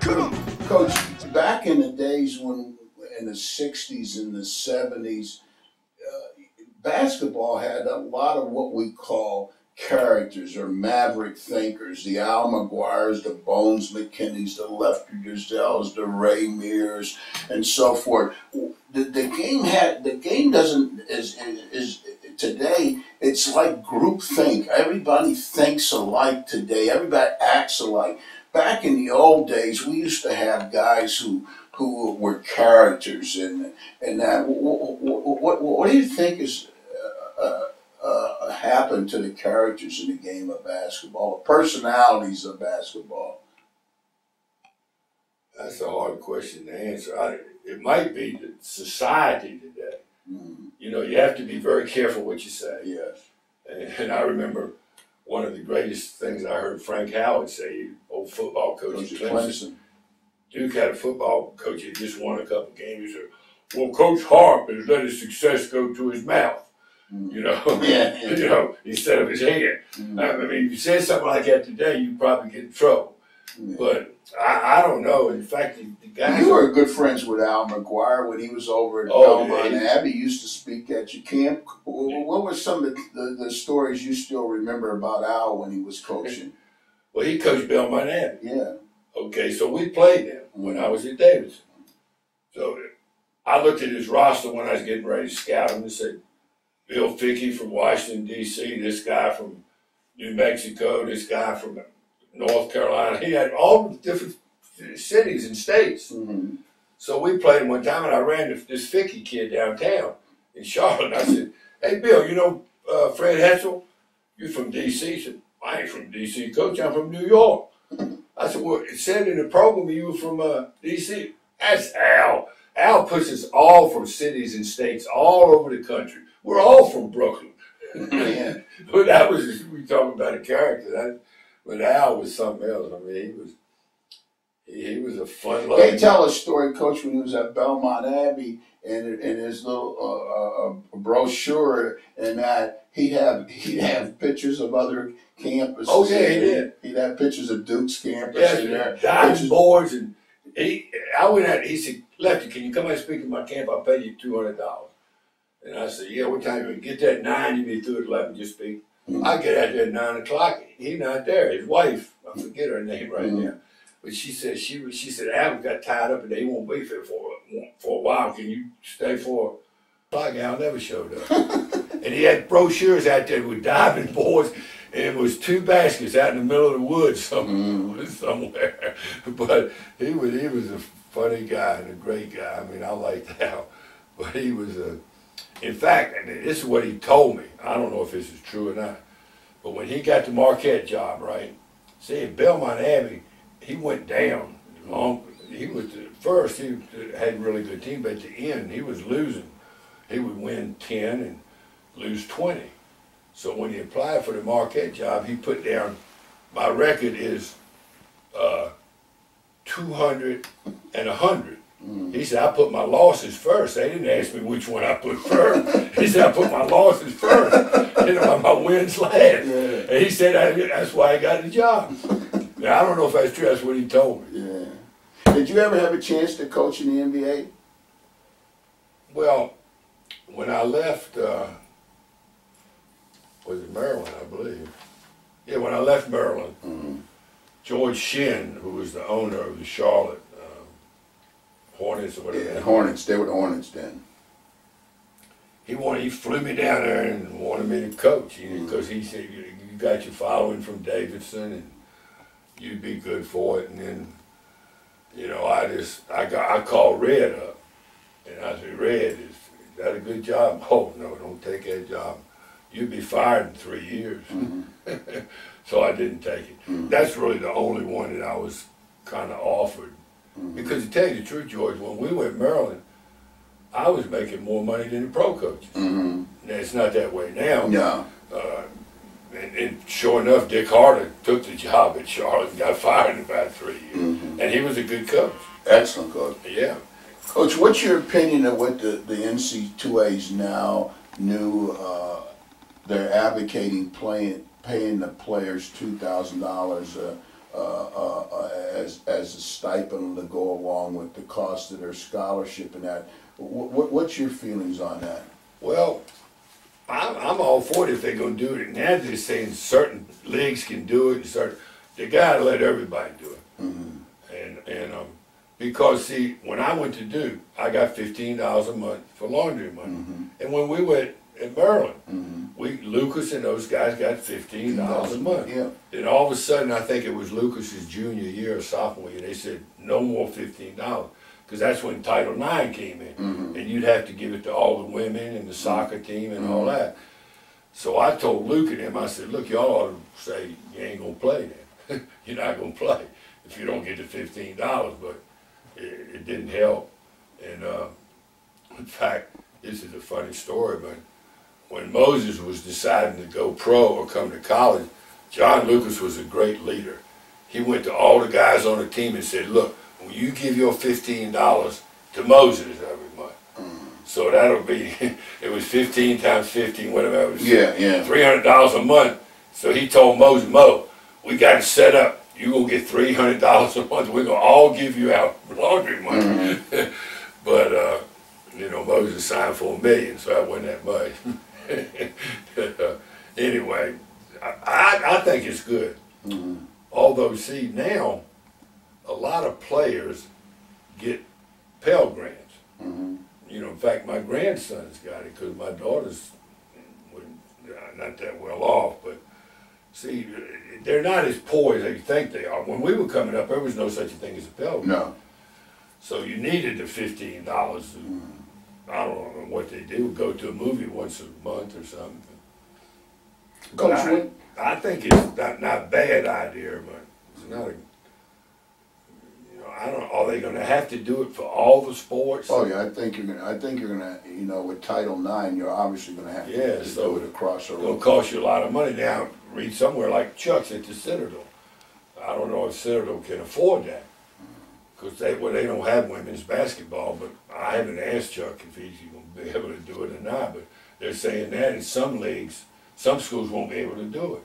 Coach, back in the days when, in the 60s and the 70s, basketball had a lot of what we call characters or maverick thinkers. The Al McGuires, the Bones McKinneys, the Lefty Driesells, the Ray Mears, and so forth. The game doesn't, is today, it's like groupthink. Everybody thinks alike today. Everybody acts alike. Back in the old days, we used to have guys who were characters, and that. What do you think is happened to the characters in the game of basketball, the personalities of basketball? That's a hard question to answer. It might be the society today. Mm-hmm. You know, you have to be very careful what you say. Yes. And I remember one of the greatest things I heard Frank Howard say, old football coach at Clemson. Duke had a football coach who just won a couple games. He said, "Well, Coach Harp has let his success go to his mouth." You know, you know, instead of his head. I mean, if you said something like that today, you'd probably get in trouble. But I don't know. In fact, the guys. You were good friends with Al McGuire when he was over at Belmont Abbey. He used to speak at your camp. What were some of the stories you still remember about Al when he was coaching? Well, he coached Belmont Abbey. Yeah. Okay, so we played him when I was at Davidson. So I looked at his roster when I was getting ready to scout him and said, Bill Fickey from Washington, D.C., this guy from New Mexico, this guy from North Carolina. He had all the different cities and states. Mm-hmm. So we played him one time, and I ran this Fickey kid downtown in Charlotte. I said, "Hey, Bill, you know Fred Hetzel? You from D.C.?" He said, "I ain't from D.C., Coach. I'm from New York." I said, "Well, it said in the program you were from D.C." That's Al. Al puts us all from cities and states all over the country. We're all from Brooklyn. Yeah. But that was, we talking about a character. But Al was something else. I mean, he was a fun loving. They tell a story, Coach, when he was at Belmont Abbey, and in his little brochure, and that he'd have pictures of other campuses. Oh yeah, he did. He'd have pictures of Duke's campus. Yeah, diving boards, and I went out. He said, "Lefty, can you come out and speak to my camp? I'll pay you $200." And I said, "Yeah, what time you get there at 9? You be through at 11. Just speak." I get out there at 9 o'clock. He's not there. His wife, I forget her name right now, but she said Al got tied up and they won't be there for a while. Can you stay for? Like Al never showed up, and he had brochures out there with diving boards, and it was 2 baskets out in the middle of the woods somewhere. But he was a funny guy and a great guy. I mean, I liked Al, but he was a. In fact, and this is what he told me. I don't know if this is true or not, but when he got the Marquette job, right? See, at Belmont Abbey, he went down. He was first. He had a really good team, but at the end, he was losing. He would win 10 and lose 20. So when he applied for the Marquette job, he put down, my record is 200 and 100. He said, "I put my losses first." They didn't ask me which one I put first. He said, "I put my losses first. You know, my wins last." Yeah. And he said, "That's why I got the job." Now, I don't know if that's true. That's what he told me. Yeah. Did you ever have a chance to coach in the NBA? Well, when I left, was it Maryland, I believe? Yeah, when I left Maryland, George Shinn, who was the owner of the Charlotte Hornets or whatever. Yeah, Hornets. They were the Hornets then. He flew me down there and wanted me to coach because he said, "You got your following from Davidson and you'd be good for it." And then, you know, I called Red up and I said, "Red, is that a good job?" "Oh no, don't take that job. You'd be fired in 3 years." So I didn't take it. That's really the only one that I was kind of offered. Because to tell you the truth, George, when we went to Maryland, I was making more money than the pro coaches. Now, it's not that way now. No. And sure enough, Dick Harder took the job at Charlotte and got fired in about 3 years. And he was a good coach. Excellent coach. Yeah. Coach, what's your opinion of what the NC2As now they're advocating paying the players $2,000 as a stipend to go along with the cost of their scholarship and that. What's your feelings on that? Well, I'm all for it if they're going to do it. And now they're saying certain leagues can do it, and certain they got to let everybody do it. And because see, when I went to Duke, I got $15 a month for laundry money, and when we went in Maryland, Lucas and those guys got $15 a month. Yeah. Then all of a sudden, I think it was Lucas's junior year or sophomore year, they said no more $15. Because that's when Title IX came in, and you'd have to give it to all the women and the soccer team and all that. So I told Luke and him, I said, look, y'all ought to say you ain't going to play then. You're not going to play if you don't get the $15, but it didn't help. And in fact, this is a funny story, but when Moses was deciding to go pro or come to college, John Lucas was a great leader. He went to all the guys on the team and said, look, when you give your $15 to Moses every month, so that'll be, it was 15 times 15, whatever it was, $300 a month. So he told Moses, Mo, we got it set up. You're going to get $300 a month. We're going to all give you our laundry money. But, you know, Moses signed for $1 million, so that wasn't that much. Anyway, I think it's good. Although, see, now, a lot of players get Pell Grants. You know, in fact, my grandson's got it because my daughter's not that well off. But see, they're not as poor as they think they are. When we were coming up, there was no such a thing as a Pell Grant. No. So you needed the $15. I don't know what they do. Go to a movie once a month or something. Coach, I think it's not a bad idea, but it's not a. I don't. Are they going to have to do it for all the sports? Oh yeah, I think you're gonna. You know, with Title IX, you're obviously gonna have to do it across the road. It'll cost you a lot of money. Now, read somewhere like Chuck's at the Citadel. I don't know if Citadel can afford that because they don't have women's basketball. But I haven't asked Chuck if he's going to be able to do it or not. But they're saying that in some leagues, some schools won't be able to do it.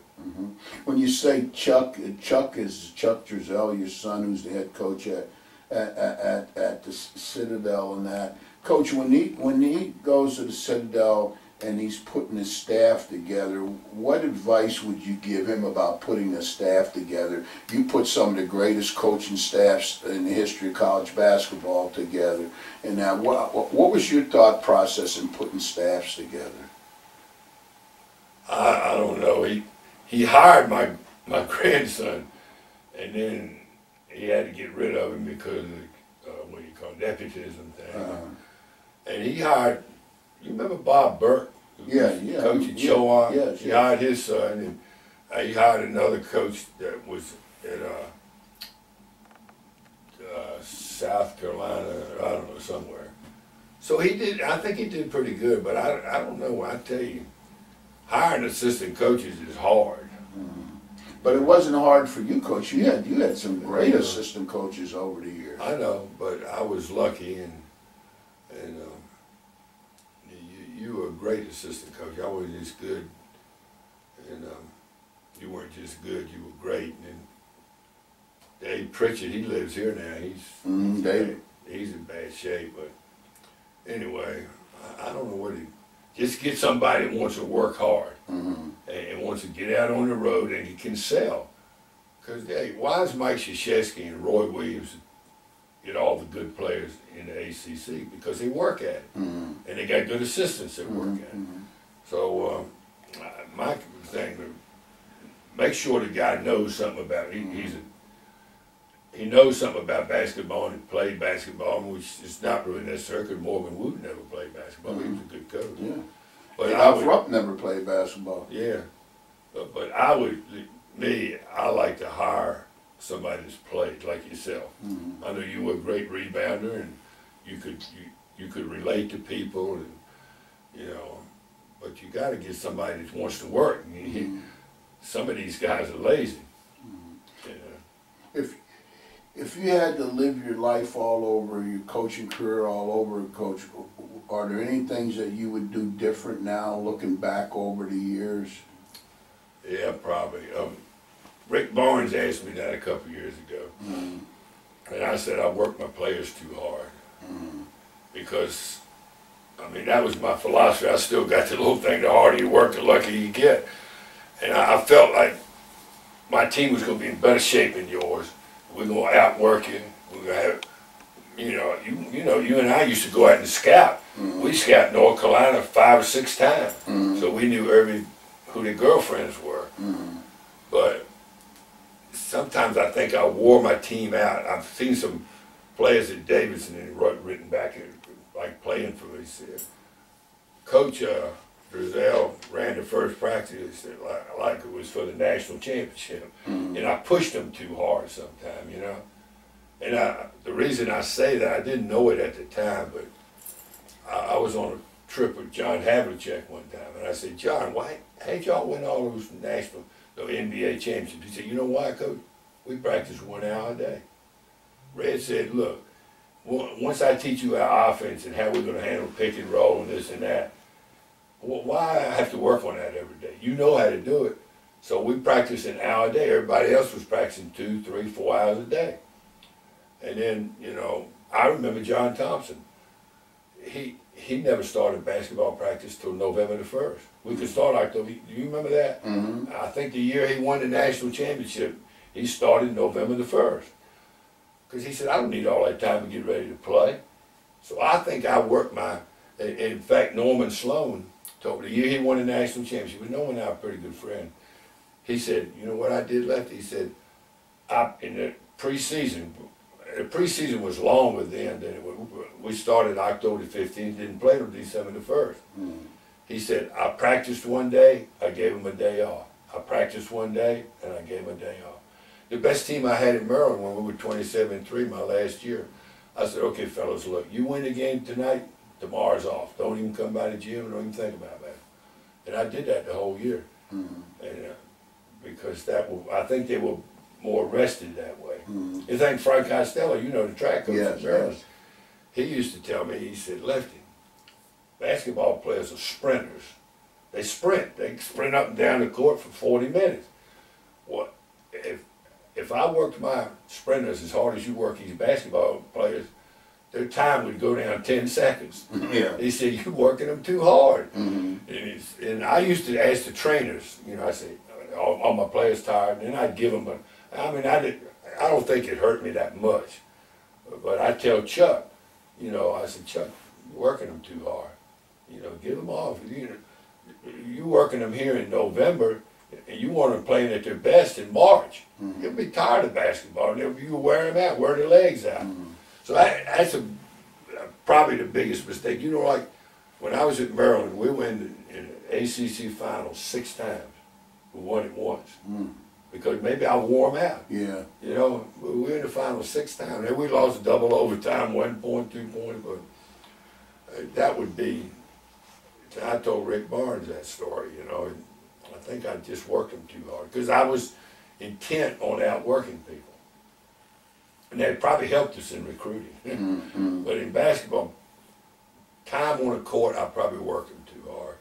When you say Chuck is Chuck Driesell, your son, who's the head coach at the Citadel and that. Coach, when he goes to the Citadel and he's putting his staff together, what advice would you give him about putting a staff together? You put some of the greatest coaching staffs in the history of college basketball together. And now, what was your thought process in putting staffs together? I don't know. He hired my grandson, and then he had to get rid of him because of what you call nepotism thing. And he hired, you remember Bob Burke? Coach at Chowan? Yes, he hired his son, and he hired another coach that was at South Carolina, I don't know, somewhere. So he did, I think he did pretty good, but I don't know, I tell you, hiring assistant coaches is hard. But it wasn't hard for you, Coach. You had some great assistant coaches over the years. I know, but I was lucky, and you were a great assistant coach. I wasn't just good, and you weren't just good. You were great. And Dave Pritchett, he lives here now. He's in bad shape, but anyway, I don't know what he. Just get somebody that wants to work hard and wants to get out on the road and he can sell. Because, hey, why is Mike Krzyzewski and Roy Williams get all the good players in the ACC? Because they work at it. And they got good assistants that work at it. So my thing, make sure the guy knows something about it. He knows something about basketball and played basketball, which is not really necessary because Morgan Wood never played basketball. He was a good coach. Yeah. But Al Rupp never played basketball. Yeah. But I like to hire somebody that's played like yourself. I know you were a great rebounder and you could relate to people and but you got to get somebody that wants to work. Some of these guys are lazy. If you had to live your life all over, your coaching career all over, Coach, are there any things that you would do different now, looking back over the years? Yeah, probably. Rick Barnes asked me that a couple years ago. And I said, I work my players too hard. Because, I mean, that was my philosophy. I still got the little thing, the harder you work, the luckier you get. And I felt like my team was going to be in better shape than yours. We're going to outwork you. We're going to have, you and I used to go out and scout. We scout North Carolina 5 or 6 times. So we knew who their girlfriends were. But sometimes I think I wore my team out. I've seen some players at Davidson and written back, like playing for me, said, Coach Driesell ran the first practice like it was for the national championship. And I pushed them too hard sometimes, you know. And the reason I say that, I didn't know it at the time, but I was on a trip with John Havlicek one time, and I said, John, why how'd y'all win all those the NBA championships? He said, you know why, Coach? We practice 1 hour a day. Red said, look, once I teach you our offense and how we're going to handle pick and roll and this and that, well, why I have to work on that every day? You know how to do it. So we practice an hour a day. Everybody else was practicing 2, 3, 4 hours a day. And then, you know, I remember John Thompson. He never started basketball practice till November the 1st. We could start October. Do you remember that? I think the year he won the national championship, he started November the 1st. Because he said, I don't need all that time to get ready to play. So I think I worked in fact, Norman Sloan told me the year he won the national championship, we Norman and I are a pretty good friend. He said, you know what I did, Lefty? He said, in the preseason was longer then than it was. We started October 15th, didn't play till December the 1st. He said, I practiced one day, I gave him a day off. I practiced one day, and I gave him a day off. The best team I had in Maryland when we were 27-3 my last year, I said, okay, fellas, look, you win the game tonight, tomorrow's off. Don't even come by the gym, don't even think about that. And I did that the whole year. And because I think they were more rested that way. You think Frank Costello, you know, the track coach in Maryland, he used to tell me, he said, Lefty, basketball players are sprinters. They sprint up and down the court for 40 minutes. What if I worked my sprinters as hard as you work these basketball players, their time would go down 10 seconds. He said, you're working them too hard. And I used to ask the trainers, you know, I say, all my players tired, and I'd give them I don't think it hurt me that much. But I tell Chuck, you know, I said, Chuck, you're working them too hard. You know, give them off. You working them here in November, and you want them playing at their best in March. You'll be tired of basketball, and you wear them out, wear their legs out. So that's probably the biggest mistake. You know, like when I was at Maryland, we went in the ACC finals 6 times. We won it once. Because maybe I wore them out. You know, we were in the finals 6 times. And we lost double overtime, 1 point, 2 points. But that would be, I told Rick Barnes that story, you know. And I think I just worked them too hard. Because I was intent on outworking people. And that probably helped us in recruiting. But in basketball, time on the court, I probably worked them too hard.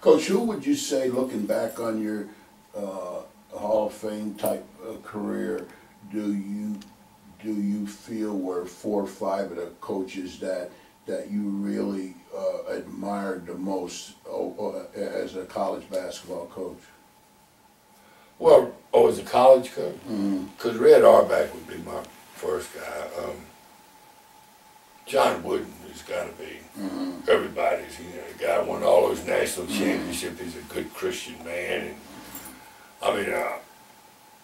Coach, who would you say, looking back on your Hall of Fame type career, do you feel were 4 or 5 of the coaches that you really admired the most as a college basketball coach? Well, as a college coach? Because Red Auerbach would be my first guy. John Wooden has got to be everybody's. You know, the guy won all those national championships. He's a good Christian man. And, I mean,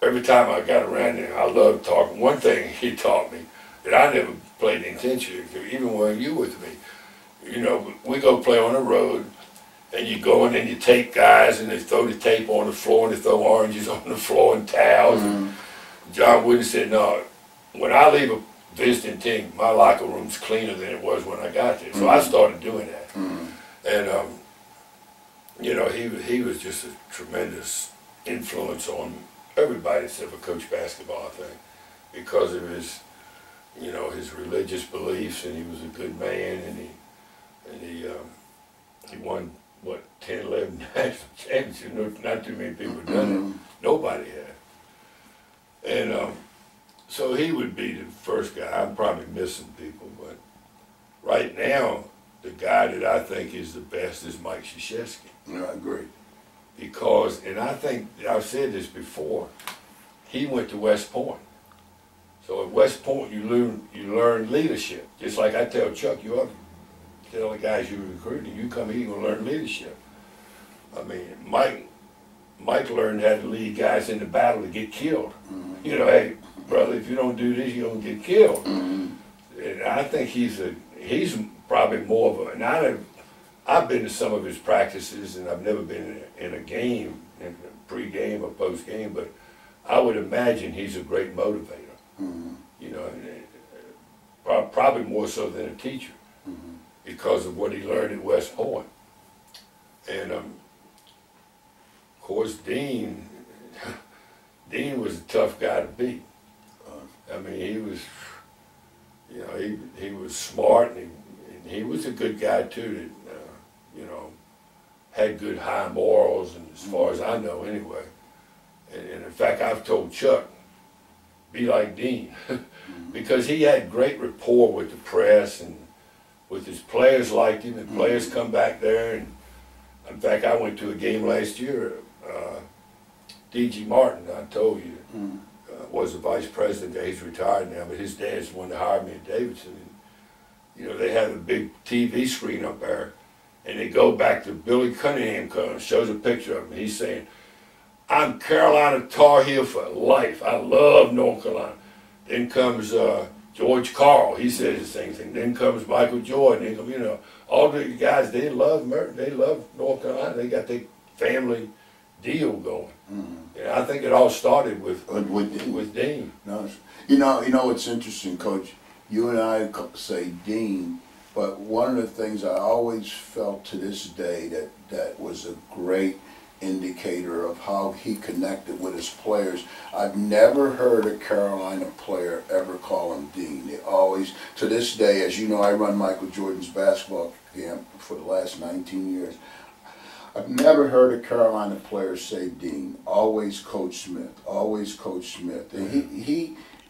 every time I got around him, I loved talking. One thing he taught me that I never played intentionally, even when you were with me, you know, we go play on the road, and you go in and you tape guys, and they throw the tape on the floor, and they throw oranges on the floor and towels. And John Wooden said, no, when I leave a visiting team, my locker room's cleaner than it was when I got there. So I started doing that. And, you know, he was just a tremendous influence on everybody except for Coach Basketball, I think, because of his, you know, his religious beliefs, and he was a good man, and he won, what, 10, 11 national championships. Not too many people have done it. Nobody had. And so he would be the first guy. I'm probably missing people, but right now, the guy that I think is the best is Mike Krzyzewski. Yeah, I agree. Because, and I think, I've said this before, he went to West Point. So at West Point, you learn leadership. Just like I tell Chuck, you ought to tell the guys you're recruiting, you come here, you're going to learn leadership. I mean, Mike learned how to lead guys in the battle to get killed. Mm-hmm. You know, hey, brother, if you don't do this, you're going to get killed. Mm-hmm. And I think he's probably more of a, and I've been to some of his practices, and I've never been in a game, in pre-game or post-game, but I would imagine he's a great motivator. Mm-hmm. You know, probably more so than a teacher, mm-hmm. because of what he learned at West Point. And of course, Dean was a tough guy to beat. I mean, he was, you know, he was smart, and he was a good guy too. That you know, had good high morals, and as far as I know, anyway. And in fact, I've told Chuck, be like Dean, because he had great rapport with the press, and with his players liked him, and players come back there. And in fact, I went to a game last year. D.G. Martin, I told you, was the vice president there. He's retired now, but his dad's the one that hired me at Davidson. And, you know, they have a big TV screen up there, and they go back to Billy Cunningham, shows a picture of him. He's saying, I'm Carolina Tar Heel for life. I love North Carolina. Then comes George Carl. He says the same thing. Then comes Michael Jordan. You know, all the guys, they love North Carolina. They got their family deal going. Mm-hmm. And I think it all started with Dean. With Dean. No, you know, it's interesting, Coach. You and I say Dean, but one of the things I always felt to this day that was a great indicator of how he connected with his players. I've never heard a Carolina player ever call him Dean. They always, to this day, as you know, I run Michael Jordan's basketball camp for the last 19 years. I've never heard a Carolina player say Dean. Always Coach Smith. Always Coach Smith. And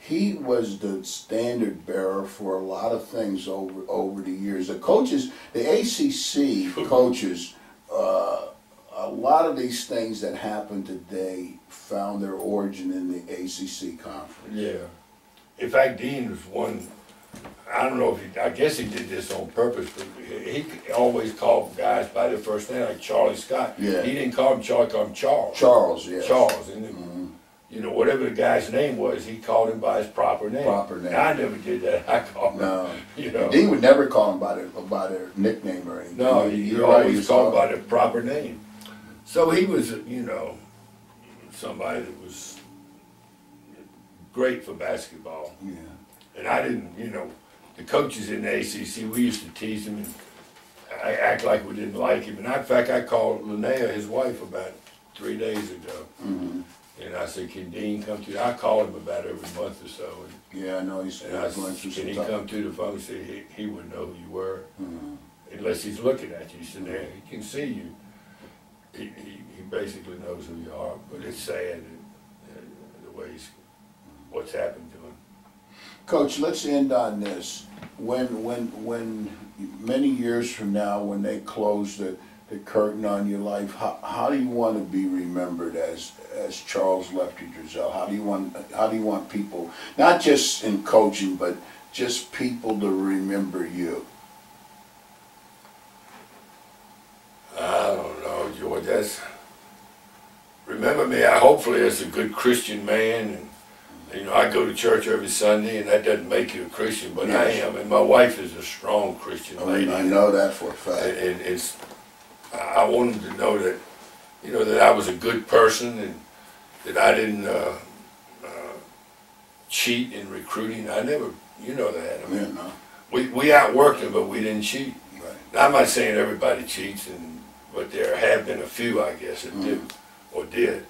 he was the standard bearer for a lot of things over the years. The coaches, the ACC coaches, a lot of these things that happen today found their origin in the ACC conference. Yeah. In fact, Dean was one. I don't know if I guess he did this on purpose, but he always called guys by their first name, like Charlie Scott. Yeah. He didn't call him Charlie, he called him Charles. Charles, yes. Charles. And you know, whatever the guy's name was, he called him by his proper name. Proper name. I never did that. I called him. You know. Dean would never call him by their nickname or anything. No, he always called him by their proper name. So he was, you know, somebody that was great for basketball. Yeah. And I didn't, you know, the coaches in the ACC, we used to tease him and act like we didn't like him. And in fact, I called Linnea, his wife, about 3 days ago. Mm-hmm. And I said, can Dean come to you? I called him about every month or so. And, yeah, I know he's going through some Can he come to the phone and say he wouldn't know who you were? Mm-hmm. Unless he's looking at you. He said, there, he can see you. He basically knows who you are. But it's sad the way what's happened to him. Coach, let's end on this. When many years from now, when they close the curtain on your life, how do you want to be remembered as Charles Lefty Driesell? How do you want people, not just in coaching, but just people to remember you? I don't know, George. Remember me. Hopefully, as a good Christian man. And, you know, I go to church every Sunday, and that doesn't make you a Christian, but yes. I am. And my wife is a strong Christian lady. I know that for a fact. And I want them to know that, you know, that I was a good person and that I didn't cheat in recruiting. I never, you know that. I mean, we outworked them, but we didn't cheat. Right. Now, I'm not saying everybody cheats, but there have been a few, I guess, that do or did.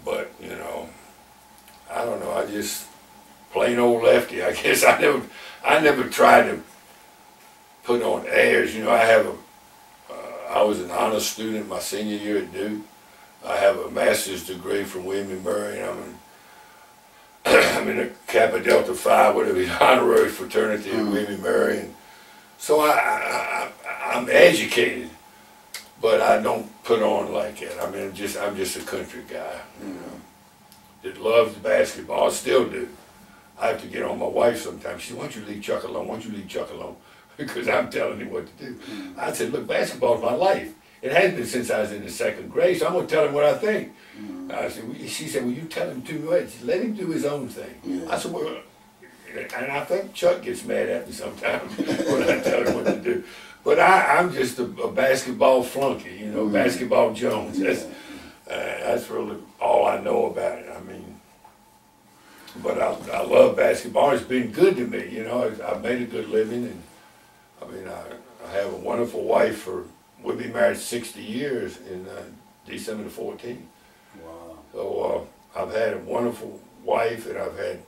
But, you know, I don't know. I just plain old Lefty. I guess I never tried to put on airs. You know, I was an honors student my senior year at Duke. I have a master's degree from William & Murray. I'm in a Kappa Delta Phi, whatever, honorary fraternity at William Mary, and so I'm educated, but I don't put on like that. I mean, I'm just a country guy, you know, that loves basketball. I still do. I have to get on my wife sometimes. She said, "Why don't you leave Chuck alone? Why don't you leave Chuck alone?" Because I'm telling him what to do. I said, "Look, basketball is my life. It has been since I was in the second grade, so I'm going to tell him what I think." I said, she said, "Well, you tell him too much. Let him do his own thing." Yeah. I said, "Well," and I think Chuck gets mad at me sometimes when I tell him what to do. But I'm just a basketball flunky, you know, basketball Jones. That's really all I know about it. I mean, but I love basketball. It's been good to me, you know. I've made a good living, and I mean, I have a wonderful wife. We'll be married 60 years in December the 14th. Wow. So I've had a wonderful wife, and I've had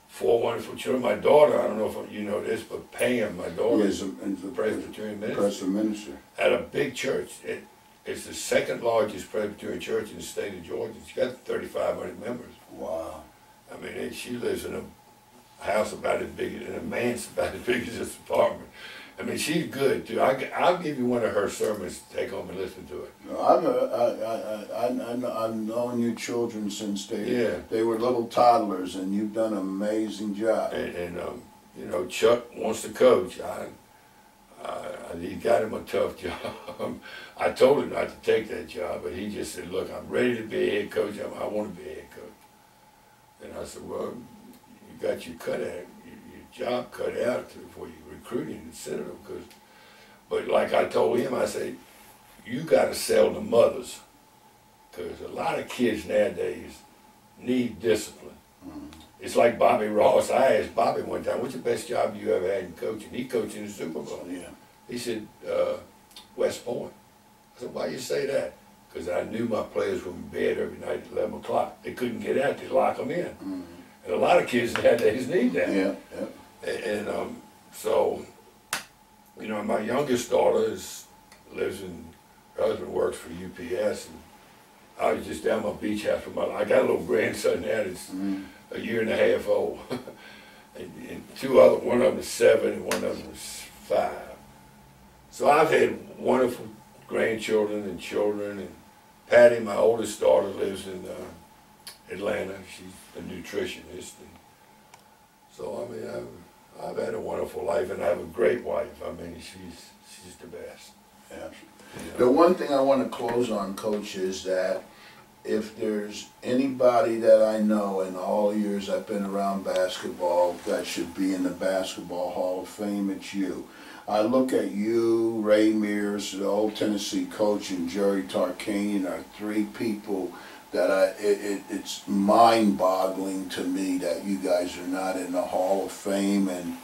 4 wonderful children. My daughter, I don't know if you know this, but Pam, my daughter, is a Presbyterian minister at a big church. It's the second largest Presbyterian church in the state of Georgia. It's got 3,500 members. Wow. I mean, she lives in a house about as big, in a manse about as big as this apartment. I mean, she's good too. I'll give you one of her sermons to take home and listen to it. I've known your children since they were little toddlers, and you've done an amazing job. And you know, Chuck wants to coach. He got him a tough job. I told him not to take that job, but he just said, "Look, I'm ready to be a head coach. I want to be a head coach." And I said, "Well, you got your job cut out for you recruiting and sending them." But like I told him, I said, "You got to sell the mothers, because a lot of kids nowadays need discipline." It's like Bobby Ross. I asked Bobby one time, "What's the best job you ever had in coaching?" He coached in the Super Bowl. Yeah. He said, "West Point." I said, "Why you say that?" Because I knew my players were in bed every night at 11 o'clock. They couldn't get out. They lock them in. And a lot of kids nowadays need that. Yeah. And so, you know, my youngest daughter lives in, her husband works for UPS, and I was just down my beach house with I got a little grandson now that's a year and a half old. and one of them is 7 and one of them is 5. So I've had wonderful grandchildren and children, and Patty, my oldest daughter, lives in Atlanta. She's a nutritionist. And so, I mean, I've had a wonderful life, and I have a great wife. I mean, she's the best. Yeah. You know? The one thing I want to close on, Coach, is that if there's anybody that I know in all the years I've been around basketball that should be in the Basketball Hall of Fame, it's you. I look at you, Ray Mears, the old Tennessee coach, and Jerry Tarkanian are 3 people that it's mind-boggling to me that you guys are not in the Hall of Fame. And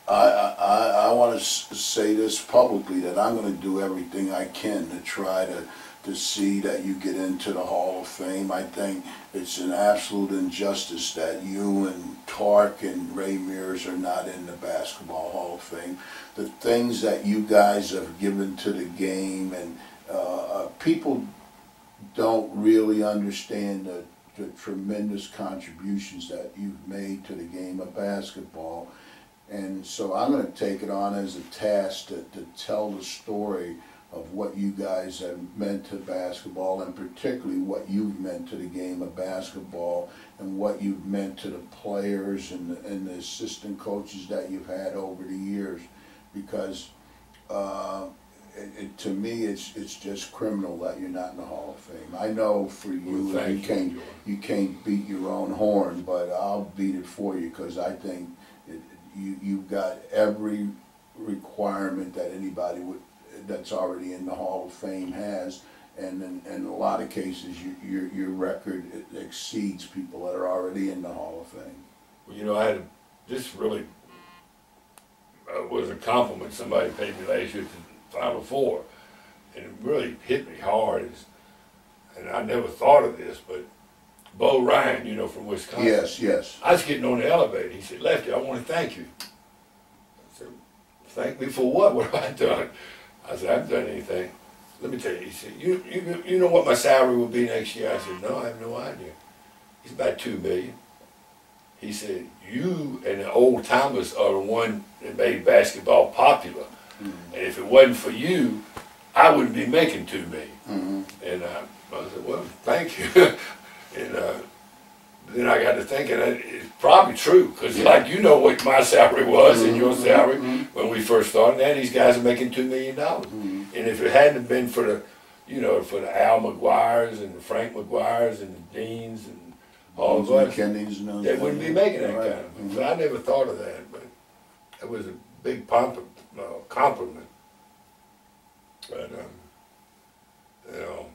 I want to say this publicly, that I'm going to do everything I can to try to see that you get into the Hall of Fame. I think it's an absolute injustice that you and Tark and Ray Mears are not in the Basketball Hall of Fame. The things that you guys have given to the game, and people don't really understand the tremendous contributions that you've made to the game of basketball. And so I'm going to take it on as a task to tell the story of what you guys have meant to basketball, and particularly what you've meant to the game of basketball, and what you've meant to the players and the assistant coaches that you've had over the years. Because to me, it's just criminal that you're not in the Hall of Fame. I know for you, you can't beat your own horn, but I'll beat it for you, because I think you've got every requirement that anybody that's already in the Hall of Fame has, and in a lot of cases, your record exceeds people that are already in the Hall of Fame. Well, you know, this really was a compliment somebody paid me last year at the Final Four, and it really hit me hard. And I never thought of this, but Bo Ryan, you know, from Wisconsin. Yes. I was getting on the elevator. He said, "Lefty, I want to thank you." I said, "Thank me for what? What have I done?" I said, "I haven't done anything." "Let me tell you." He said, you know what my salary will be next year?" I said, "No, I have no idea." He's about $2 million. He said, you and the old timers are the one that made basketball popular. Mm-hmm. And if it wasn't for you, I wouldn't be making $2 million. Mm-hmm. And I said, well, thank you. And then I got to thinking, it's probably true, because like you know what my salary was and your salary when we first started. Now these guys are making $2 million. And if it hadn't been for the, you know, for the Al McGuires and the Frank McGuires and the Deans and all those, they wouldn't be making that kind of. So I never thought of that, but it was a big compliment. But you know.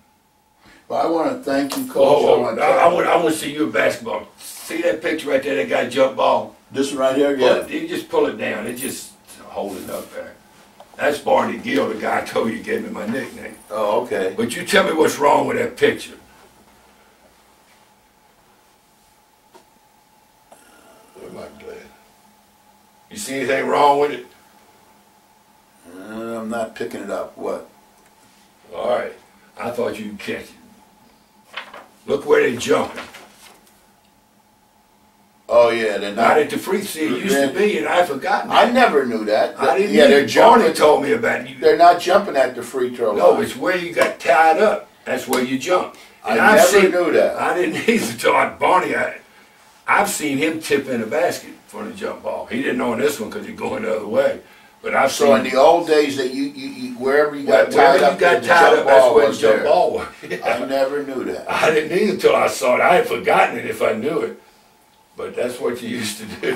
Well, I want to thank you, Coach. I want to see you in basketball. See that picture right there, that guy jump ball? This one right here? Yeah. You just pull it down. It just hold it up there. That's Barney Gill, the guy I told you gave me my nickname. Oh, okay. But you tell me what's wrong with that picture. Where am I glad? You see anything wrong with it? I'm not picking it up. What? All right. I thought you'd catch it. Look where they're jumping. Oh yeah, they're not at the free throw. It used to be, and I've forgotten that. I never knew that. I didn't. Yeah, they're jumping. Barney told me about it. They're not jumping at the free throw line. No, it's where you got tied up. That's where you jump. And I never knew that. I didn't either until Barney. I've seen him tip in a basket for the jump ball. He didn't know in this one because he's going the other way. But I've seen. So in the old days that you wherever you got tied up, that's where the jump ball was. I never knew that. I didn't either until I saw it. I had forgotten it if I knew it. But that's what you used to do.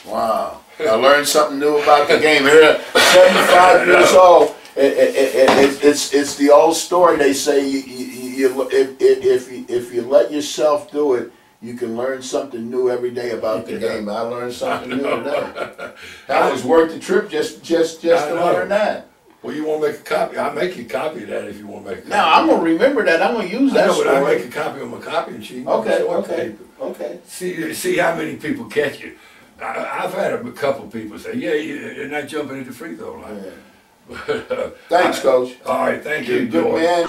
Wow. I learned something new about the game. Here, 75 years old. It's the old story. They say if you let yourself do it, you can learn something new every day about the game. I learned something new today. That was worth the trip just to learn that. Well, you want to make a copy? I'll make you a copy of that if you want to make a copy. Now, I'm going to remember that. I'm going to use that story. But I'll make a copy on my copying sheet. Okay. See how many people catch you. I've had a couple people say, yeah, you're not jumping at the free throw line. Yeah. Thanks, Coach. All right, thank you, Good man.